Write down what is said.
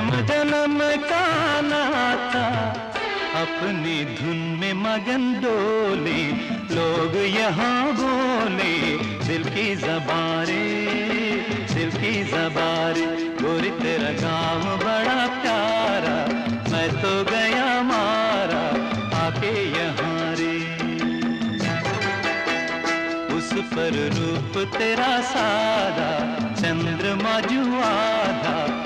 जन्म जन्म का नाता, अपनी धुन में मगन डोले, लोग यहाँ बोले दिल की ज़बारे, दिल की ज़बारे। गोरी तेरा गाँव बड़ा प्यारा, मैं तो गया मारा आके यहाँ रे। उस पर रूप तेरा सादा, चंद्रमा जो आधा,